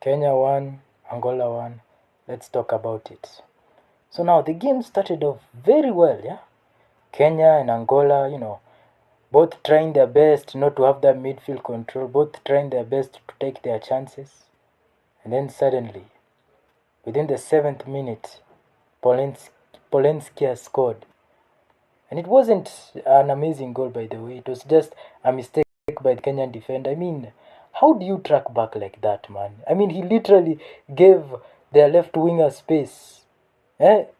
Kenya won, Angola won. Let's talk about it. So now the game started off very well, yeah? Kenya and Angola, both trying their best not to have that midfield control, both trying their best to take their chances. And then suddenly, within the 7th minute, Polenskia scored. And it wasn't an amazing goal, by the way. It was just a mistake by the Kenyan defender. I mean, how do you track back like that, man? I mean, he literally gave their left winger space.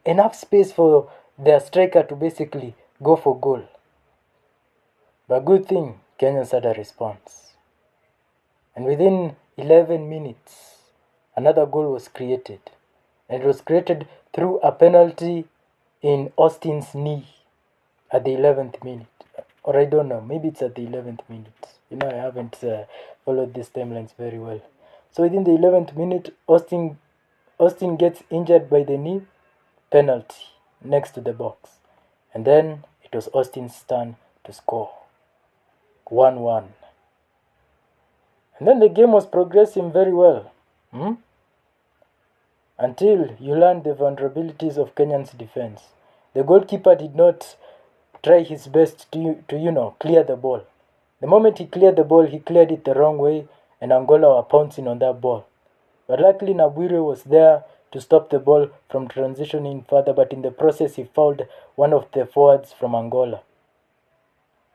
Enough space for their striker to basically go for goal. But good thing, Kenyans had a response. And within 11 minutes, another goal was created. And it was created through a penalty in Austin's knee at the 11th minute. Or I don't know, maybe it's at the 11th minute. I haven't followed these timelines very well. So within the 11th minute, Austin gets injured by the knee, penalty next to the box. And then it was Austin's turn to score. 1-1. And then the game was progressing very well. Until you learned the vulnerabilities of Kenyan's defense. The goalkeeper did not try his best to clear the ball. The moment he cleared the ball, he cleared it the wrong way, and Angola were pouncing on that ball. But luckily, Nabuire was there to stop the ball from transitioning further, but in the process, he fouled one of the forwards from Angola.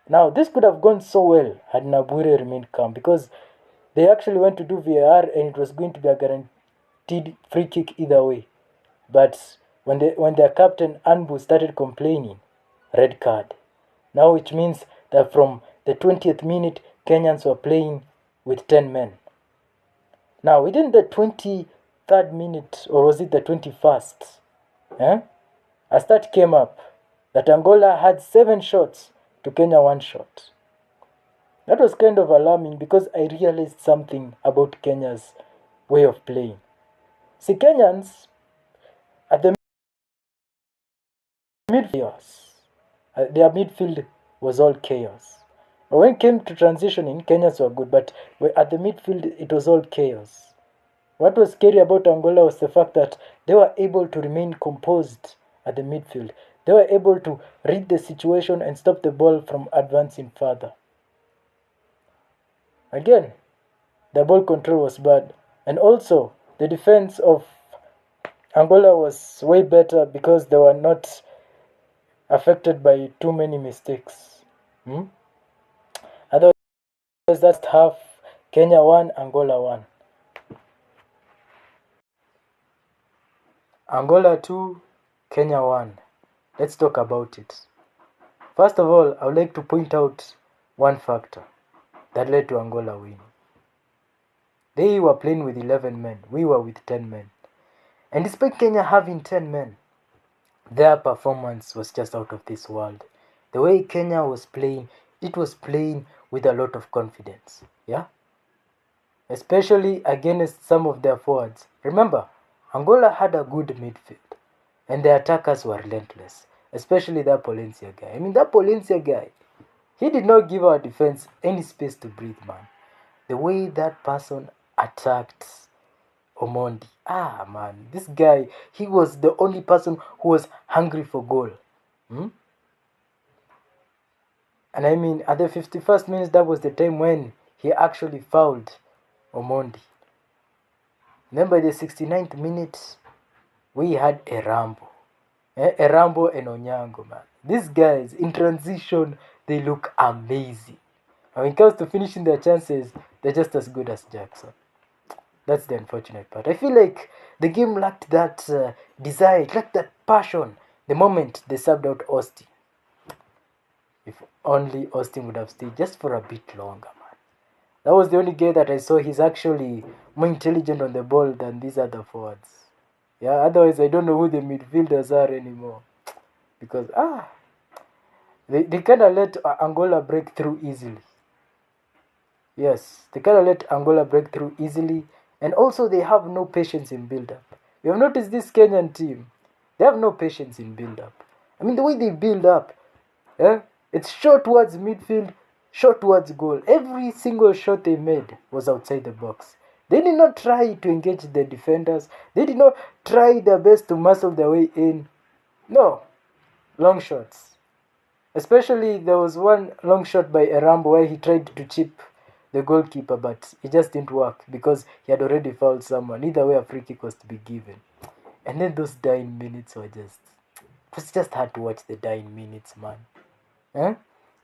Now, this could have gone so well had Nabuire remained calm, because they actually went to do VAR, and it was going to be a guaranteed free kick either way. But when their captain Anbu started complaining, red card. Now which means that from the 20th minute, Kenyans were playing with 10 men. Now within the 23rd minute, or was it the 21st, a stat came up that Angola had 7 shots to Kenya 1 shot. That was kind of alarming because I realized something about Kenya's way of playing. See, Kenyans at the midfield, their midfield was all chaos. But when it came to transitioning, Kenyans were good, but at the midfield, it was all chaos. What was scary about Angola was the fact that they were able to remain composed at the midfield. They were able to read the situation and stop the ball from advancing further. Again, the ball control was bad. And also, the defense of Angola was way better because they were not affected by too many mistakes. Otherwise, that's half. Kenya won, Angola won. Angola 2, Kenya 1. Let's talk about it. First of all, I would like to point out one factor that led to Angola winning. They were playing with 11 men. We were with 10 men. And despite Kenya having 10 men, their performance was just out of this world. The way Kenya was playing, it was playing with a lot of confidence. Yeah? Especially against some of their forwards. Remember, Angola had a good midfield. And the attackers were relentless. Especially that Polencia guy. I mean, that Polencia guy, he did not give our defense any space to breathe, man. The way that person attacked Omondi. Man, this guy, he was the only person who was hungry for goal. And I mean, at the 51st minute, that was the time when he actually fouled Omondi. And then by the 69th minute, we had a Rambo. A Rambo and Onyango, man. These guys, in transition, they look amazing. And when it comes to finishing their chances, they're just as good as Jackson. That's the unfortunate part. I feel like the game lacked that desire, it lacked that passion the moment they subbed out Austin. If only Austin would have stayed just for a bit longer, man. That was the only guy that I saw. He's actually more intelligent on the ball than these other forwards. Yeah, otherwise I don't know who the midfielders are anymore. Because, they kind of let Angola break through easily. Yes, they kind of let Angola break through easily. And also they have no patience in build-up. You have noticed this Kenyan team. They have no patience in build-up. I mean, the way they build up, it's shot towards midfield, shot towards goal. Every single shot they made was outside the box. They did not try to engage the defenders. They did not try their best to muscle their way in. No, long shots. Especially there was one long shot by Erambo where he tried to chip the goalkeeper, but it just didn't work because he had already fouled someone. Either way, a free kick was to be given. And then those dying minutes were just... It was just hard to watch the dying minutes, man. Eh?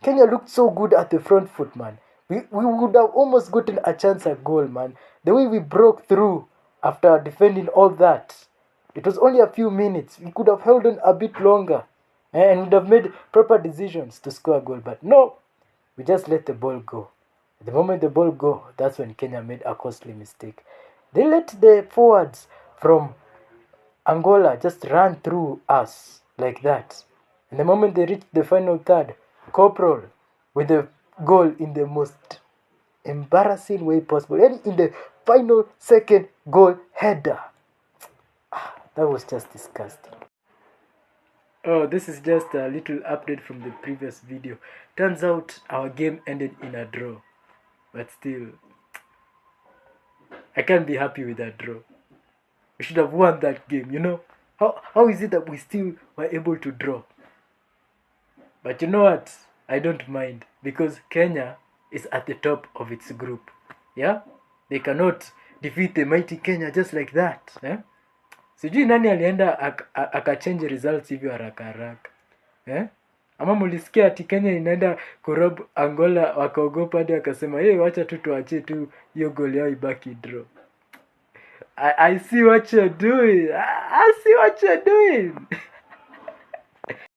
Kenya looked so good at the front foot, man. We would have almost gotten a chance at goal, man. The way we broke through after defending all that. It was only a few minutes. We could have held on a bit longer. And would have made proper decisions to score a goal. But no, we just let the ball go. The moment the ball go, that's when Kenya made a costly mistake. They let the forwards from Angola just ran through us like that. And the moment they reached the final third, Corporal with the goal in the most embarrassing way possible. And in the final second goal header. That was just disgusting. Oh, this is just a little update from the previous video. Turns out our game ended in a draw. But still, I can't be happy with that draw. We should have won that game, you know. How is it that we still were able to draw? But you know what? I don't mind. Because Kenya is at the top of its group. Yeah? They cannot defeat the mighty Kenya just like that. Yeah? Sijui nani alienda akachange results hivyo haraka haraka. Ama mulisikia ati Kenya inaenda kurob Angola wakaogopa hadi akasema wacha tu tuachie tu hiyo goal yao ibaki draw. I see what you're doing. I see what you're doing.